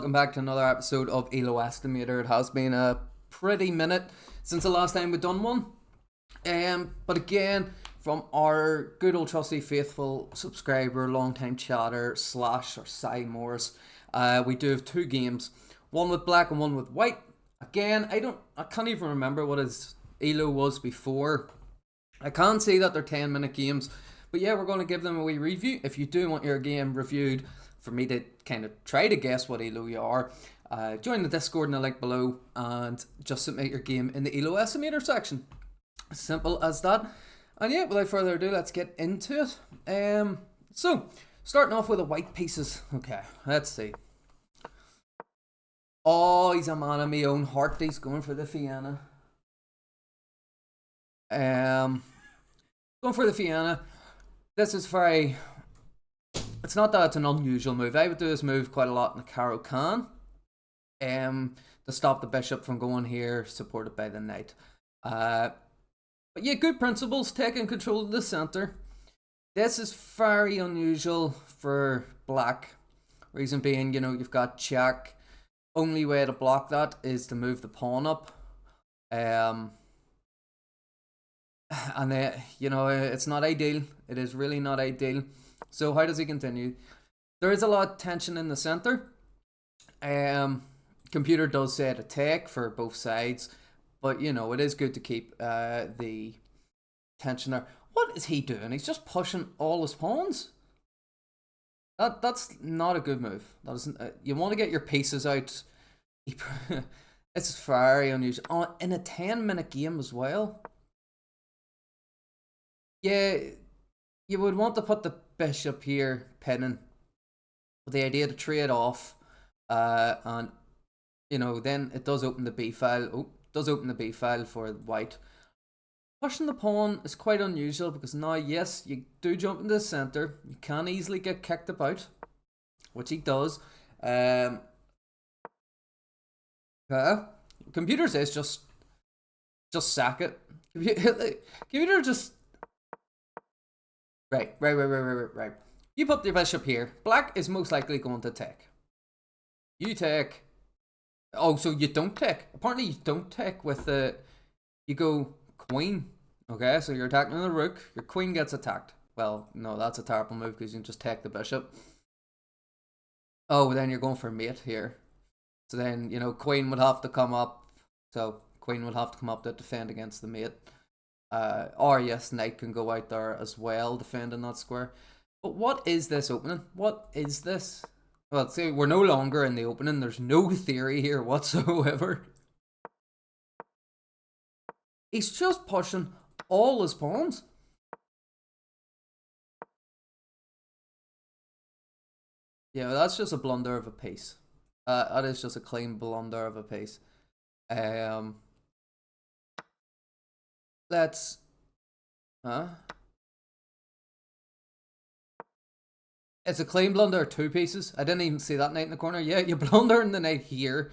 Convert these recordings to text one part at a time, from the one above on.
welcome back to another episode of Estiomator. It has been a pretty minute since the last time we've done one. But again, from our good old trusty faithful subscriber, long time chatter, Slash or Cy Morris, we do have two games, one with black and one with white. Again, I can't even remember what his elo was before. I can see that they're 10-minute games, but yeah, we're going to give them a wee review. If you do want your game reviewed, for me to kind of try to guess what elo you are, join the Discord in the link below and just submit your game in the elo estimator section. Simple as that. And yeah, without further ado, let's get into it. So starting off with the white pieces. Okay, let's see. Oh, he's a man of my own heart. He's going for the Fianna. Going for the Fianna. This is very... It's not that it's an unusual move. I would do this move quite a lot in the Caro Can. To stop the bishop from going here, supported by the knight. But yeah, good principles, taking control of the center. This is very unusual for black. Reason being, you know, you've got check. Only way to block that is to move the pawn up. And you know, it's not ideal. It is really not ideal. So how does he continue? There is a lot of tension in the center. Computer does say to take for both sides, but you know, it is good to keep the tension there. What is he doing? He's just pushing all his pawns. That's not a good move. That isn't. You want to get your pieces out. It's very unusual. In a 10-minute game as well. Yeah, you would want to put the bishop here, pinning, with the idea to trade off, and you know, then it does open the b file. Oh, does open the b file for white. Pushing the pawn is quite unusual because now, yes, you do jump into the center. You can easily get kicked about, which he does. Computer says just sack it. Computer just. Right. You put the bishop here. Black is most likely going to take. You take. Oh, so you don't take. Apparently you don't take with the... You go queen. Okay, so you're attacking the rook. Your queen gets attacked. Well, no, that's a terrible move because you can just take the bishop. Oh, then you're going for mate here. So then, you know, queen would have to come up. So queen would have to come up to defend against the mate. Or yes, knight can go out there as well, defending that square. But what is this opening? What is this? Well, see, we're no longer in the opening. There's no theory here whatsoever. He's just pushing all his pawns. Yeah, that's just a blunder of a piece. That is just a clean blunder of a piece. Let's... Huh? It's a clean blunder of two pieces. I didn't even see that knight in the corner. Yeah, you blunder in the knight here.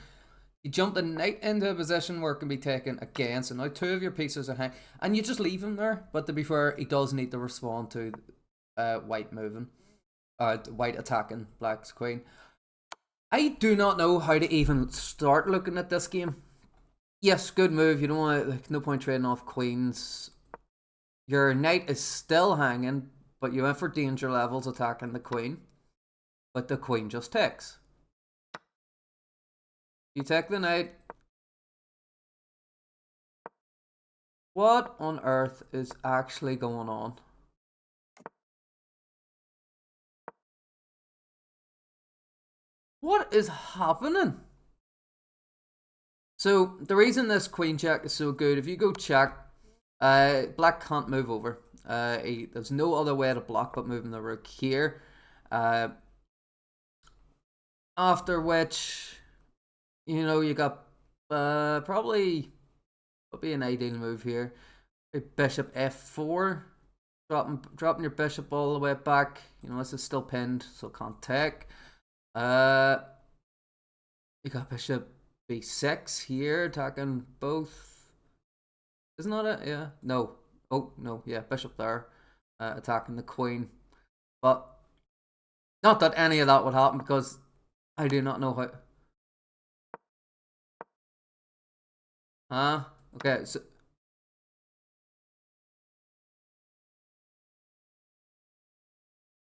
You jump the knight into a position where it can be taken again. So now two of your pieces are hanging. And you just leave him there. But to be fair, he does need to respond to white moving. White attacking black's queen. I do not know how to even start looking at this game. Yes, good move. You don't want to, like, no point trading off queens. Your knight is still hanging, but you went for danger levels attacking the queen. But the queen just takes. You take the knight. What on earth is actually going on? What is happening? So the reason this queen check is so good, if you go check, black can't move over. There's no other way to block but moving the rook here. After which, you know, you got probably would be an ideal move here. Bishop f4, dropping your bishop all the way back. You know, this is still pinned, so can't take. You got bishop b6 here, attacking both. Isn't that it? Yeah. No. Oh, no. Yeah, bishop there. Attacking the queen. But not that any of that would happen because I do not know how. Huh? Okay, so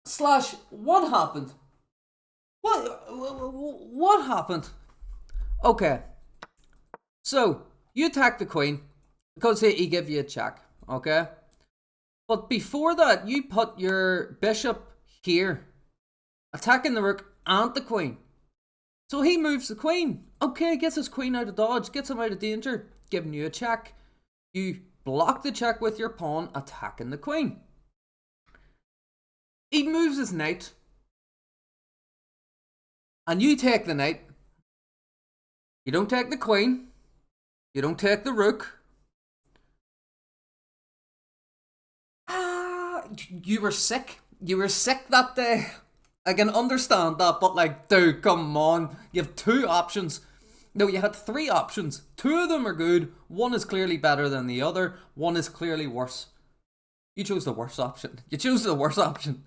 slash, what happened? What happened? Okay, so you attack the queen because he give you a check. Okay, but before that, you put your bishop here, attacking the rook and the queen. So he moves the queen. Okay, gets his queen out of dodge, gets him out of danger, giving you a check. You block the check with your pawn, attacking the queen. He moves his knight, and you take the knight. You don't take the queen. You don't take the rook. You were sick. You were sick that day. I can understand that, but like, dude, come on. You have two options. No, you had three options. Two of them are good. One is clearly better than the other. One is clearly worse. You chose the worst option. You chose the worst option.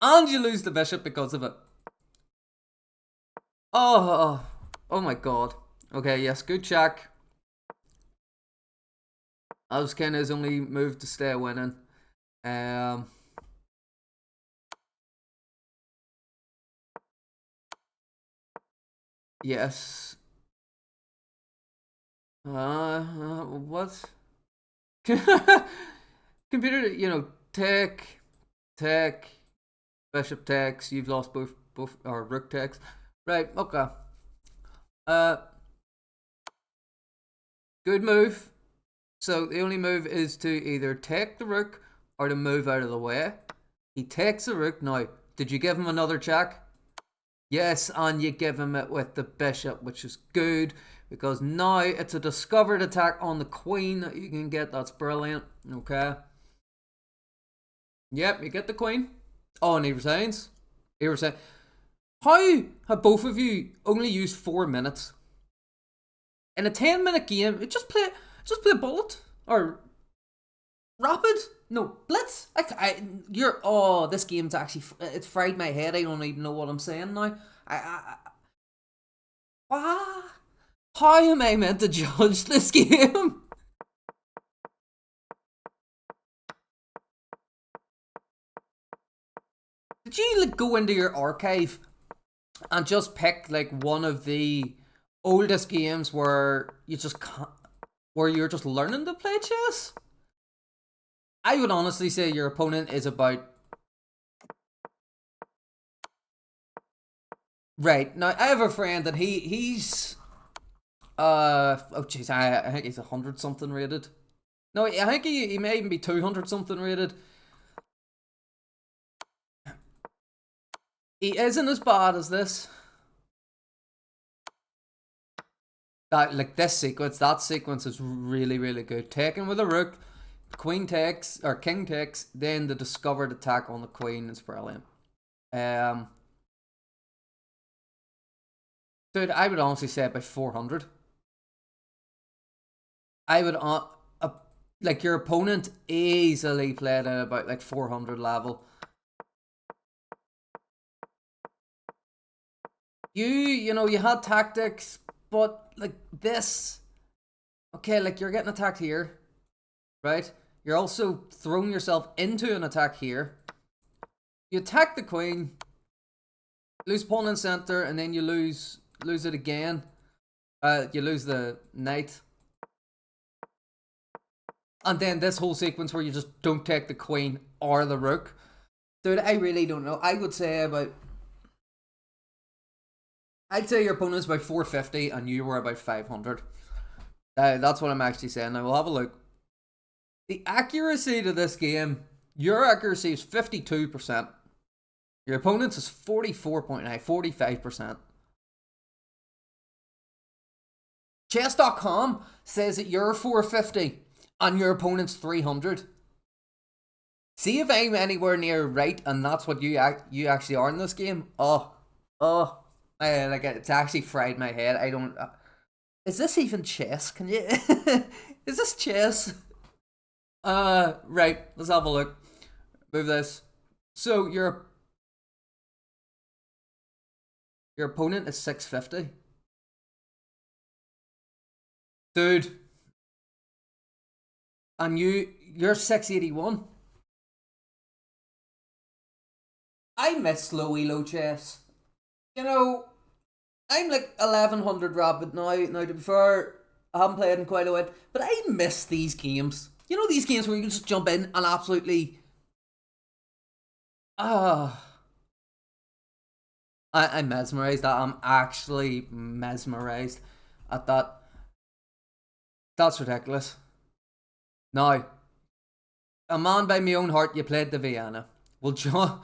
And you lose the bishop because of it. Oh my god. Okay, yes, good check. That was kind of his only move to stay winning. Yes. What? Computer, take, bishop takes. You've lost both, or rook takes. Right. Okay. Uh, good move. So the only move is to either take the rook or to move out of the way. He takes the rook. Now, did you give him another check? Yes, and you give him it with the bishop, which is good because now it's a discovered attack on the queen that you can get. That's brilliant. Okay. Yep, you get the queen. Oh, and he resigns. He resigns. How have both of you only used 4 minutes in a 10-minute game? Just play bullet or rapid. No, blitz. This game's actually it's fried my head. I don't even know what I'm saying now. Ah, how am I meant to judge this game? Did you like go into your archive and just pick like one of the oldest games where where you're just learning to play chess? I would honestly say your opponent is about right now. I have a friend and he's oh jeez, I think he's 100 something rated. No, I think he may even be 200 something rated. He isn't as bad as this. Like this sequence, that sequence is really, really good. Taken with a rook, queen takes or king takes, then the discovered attack on the queen is brilliant. Um, Dude, I would honestly say about 400. I would like your opponent easily played at about like 400 level. You had tactics, but like this, okay, like you're getting attacked here, right? You're also throwing yourself into an attack here. You attack the queen, lose pawn and center, and then you lose it again. You lose the knight. And then this whole sequence where you just don't take the queen or the rook. Dude, I really don't know. I'd say your opponent's about 450 and you were about 500. That's what I'm actually saying. Now we'll have a look. The accuracy to this game, your accuracy is 52%. Your opponent's is 44.9, 45%. Chess.com says that you're 450 and your opponent's 300. See if I'm anywhere near right and that's what you actually are in this game. Like it's actually fried my head. I don't. Is this even chess? Can you? Is this chess? Right. Let's have a look. Move this. So your opponent is 650. Dude, and you're 681. I miss slow elo chess. You know, I'm like 1100 rapid now. Now, to be fair, I haven't played in quite a while, but I miss these games. You know, these games where you can just jump in and absolutely. Ah. I'm mesmerized. I'm actually mesmerized at that. That's ridiculous. Now, a man by my own heart, you played the Vienna. We'll jump.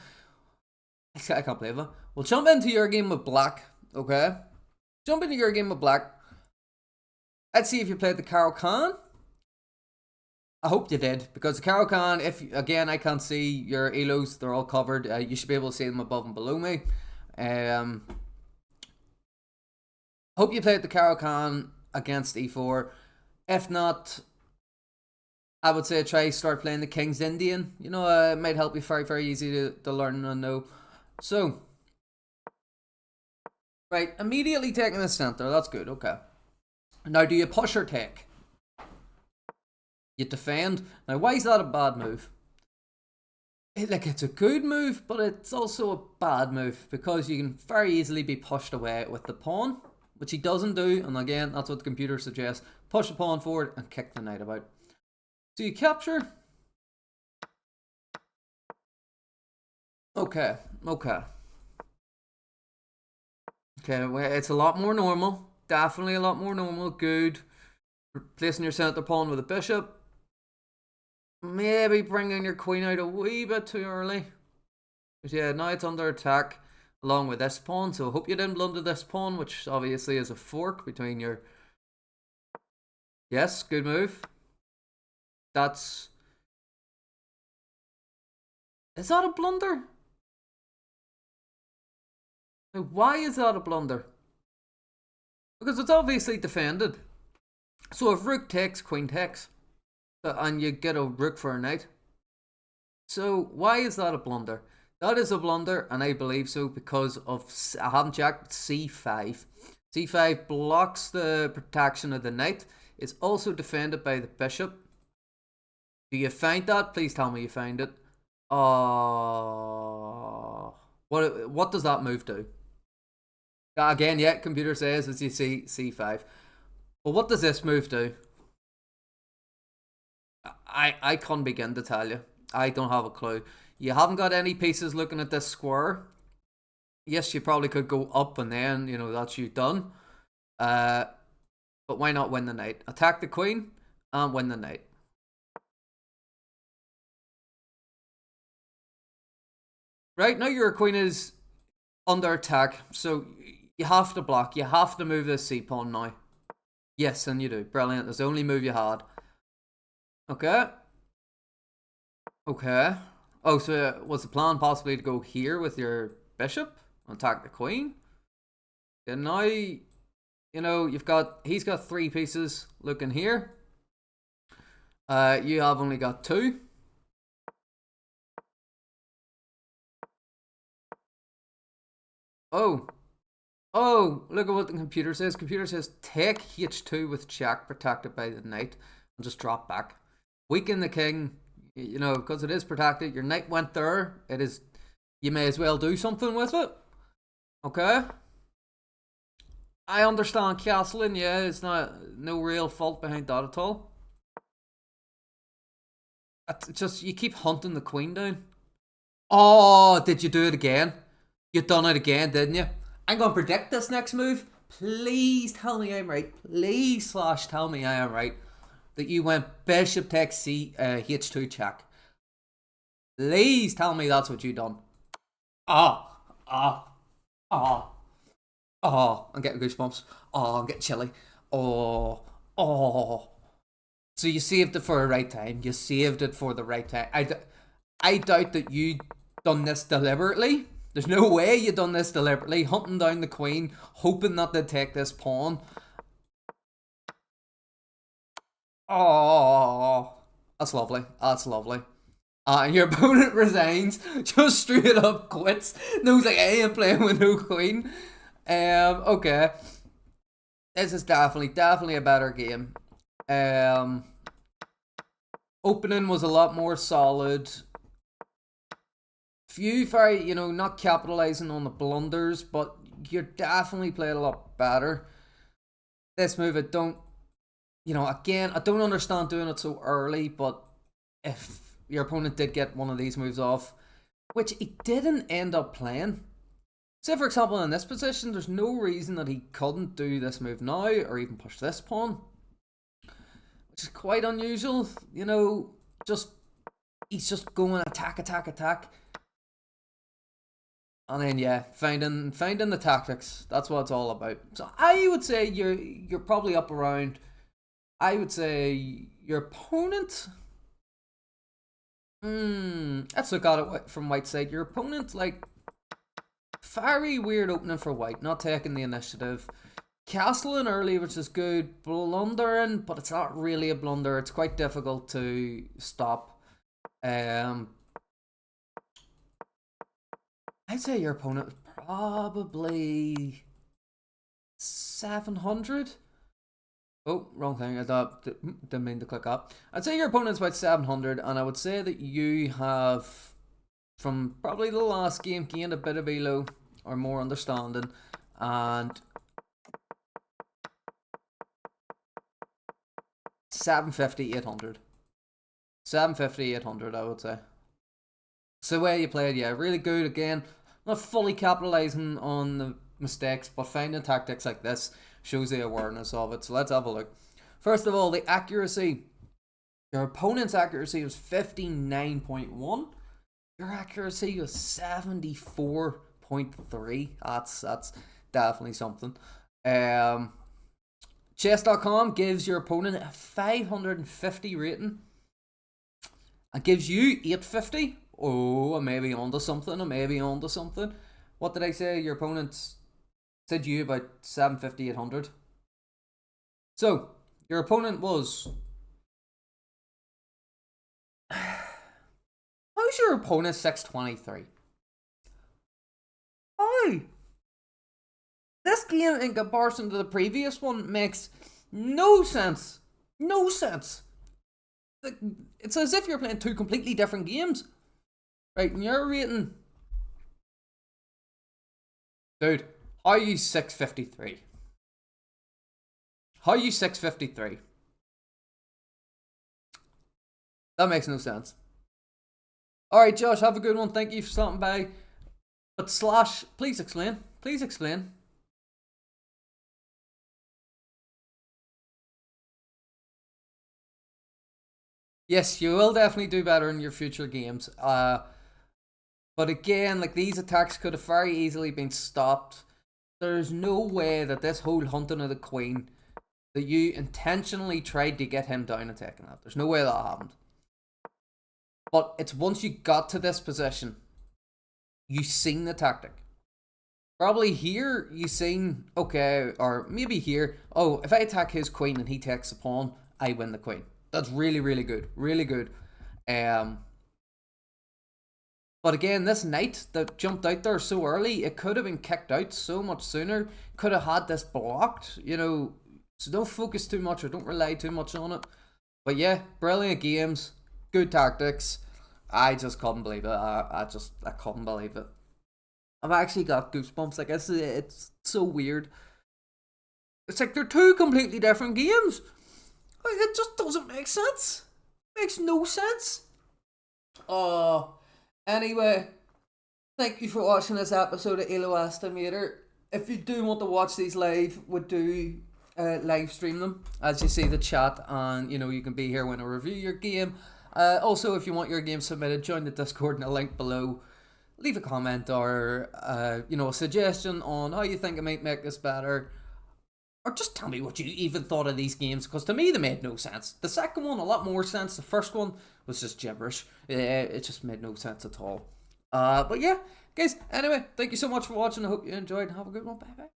I can't believe it. We'll jump into your game with black, okay? Jump into your game with black. Let's see if you played the Carol Khan. I hope you did, because the Carol Khan, if again I can't see your elos, they're all covered. You should be able to see them above and below me. Hope you played the Carol Khan against e4. If not, I would say try start playing the King's Indian. You know, it might help you very, very easy to learn and know. So, right, immediately taking the center. That's good, okay. Now, do you push or take? You defend. Now, why is that a bad move? It's a good move, but it's also a bad move because you can very easily be pushed away with the pawn, which he doesn't do. And again, that's what the computer suggests. Push the pawn forward and kick the knight about. So you capture. Okay. It's a lot more normal. Definitely a lot more normal. Good. Replacing your center pawn with a bishop. Maybe bringing your queen out a wee bit too early. But yeah, now it's under attack along with this pawn. So I hope you didn't blunder this pawn, which obviously is a fork between your... Yes, good move. That's... Is that a blunder? Why is that a blunder? Because it's obviously defended. So if rook takes, queen takes, and you get a rook for a knight. So why is that a blunder? That is a blunder, and I believe so because of, I haven't checked, c5. c5 blocks the protection of the knight. It's also defended by the bishop. Do you find that? Please tell me you find it. What does that move do? Again, yeah, computer says as you see c5. But what does this move do? I can't begin to tell you. I don't have a clue. You haven't got any pieces looking at this square. Yes, you probably could go up and then, you know, that's you done. But why not win the knight? Attack the queen and win the knight. Right, now your queen is under attack, so you have to block. You have to move this c-pawn now. Yes, and you do. Brilliant. That's the only move you had. Okay. Oh, so was the plan possibly to go here with your bishop and attack the queen? And now, you know, he's got 3 pieces looking here. You have only got 2. Oh, look at what the computer says. Computer says take h2 with check protected by the knight and just drop back. Weaken the king, you know, because it is protected. Your knight went there. It is, you may as well do something with it. Okay. I understand castling, yeah, it's no real fault behind that at all. It's just, you keep hunting the queen down. Oh, did you do it again? You done it again, didn't you? I'm going to predict this next move. Please tell me I'm right. Please / tell me I am right. That you went bishop takes c h2 check. Please tell me that's what you done. I'm getting goosebumps. I'm getting chilly. So you saved it for the right time. You saved it for the right time. I doubt that you done this deliberately. There's no way you done this deliberately. Hunting down the queen, hoping that they take this pawn. Oh, that's lovely. That's lovely. And your opponent resigns, just straight up quits. Knows like I ain't playing with no queen. Okay. This is definitely a better game. Opening was a lot more solid. Few very, not capitalizing on the blunders, but you definitely played a lot better. This move, I don't, again, I don't understand doing it so early, but if your opponent did get one of these moves off, which he didn't end up playing. Say, for example, in this position, there's no reason that he couldn't do this move now or even push this pawn, which is quite unusual. He's just going attack, attack, attack. And then, yeah, finding the tactics. That's what it's all about. So I would say you're probably up around, I would say your opponent... let's look at it from white side. Your opponent, very weird opening for white, not taking the initiative. Castling early, which is good. Blundering, but it's not really a blunder. It's quite difficult to stop. I'd say your opponent was probably 700. Oh, wrong thing. I didn't mean to click up. I'd say your opponent's about 700, and I would say that you have, from probably the last game, gained a bit of elo or more understanding, and 750, 800. 750, 800, I would say. So the way you played, yeah, really good. Again, not fully capitalizing on the mistakes, but finding tactics like this shows the awareness of it. So let's have a look. First of all, the accuracy. Your opponent's accuracy was 59.1. Your accuracy was 74.3. That's definitely something. Chess.com gives your opponent a 550 rating and gives you 850. Oh, I may be onto something. What did I say? Your opponent said you about 750, 800. So, your opponent was... How's your opponent 623? How? This game, in comparison to the previous one, makes no sense. No sense. It's as if you're playing two completely different games. Right, and you're rating... Dude, how are you 653? How are you 653? That makes no sense. Alright, Josh, have a good one. Thank you for stopping by. But Slash, please explain. Please explain. Yes, you will definitely do better in your future games. But again, these attacks could have very easily been stopped. There's no way that this whole hunting of the queen, that you intentionally tried to get him down and taking that. There's no way that happened. But it's once you got to this position, you seen the tactic. Probably here, you seen, okay, or maybe here, oh, if I attack his queen and he takes the pawn, I win the queen. That's really, really good. Really good. But again, this knight that jumped out there so early, it could have been kicked out so much sooner. Could have had this blocked, So don't focus too much or don't rely too much on it. But yeah, brilliant games. Good tactics. I just couldn't believe it. I couldn't believe it. I've actually got goosebumps. It's so weird. It's like they're two completely different games. It just doesn't make sense. Makes no sense. Anyway, thank you for watching this episode of Estiomator. If you do want to watch these live, we do live stream them. As you see the chat, and you can be here when I review your game. Also, if you want your game submitted, join the Discord in the link below. Leave a comment or a suggestion on how you think I might make this better. Or just tell me what you even thought of these games, because to me they made no sense. The second one, a lot more sense. The first one was just gibberish. It just made no sense at all. But yeah, guys, anyway, thank you so much for watching. I hope you enjoyed. Have a good one. Bye-bye.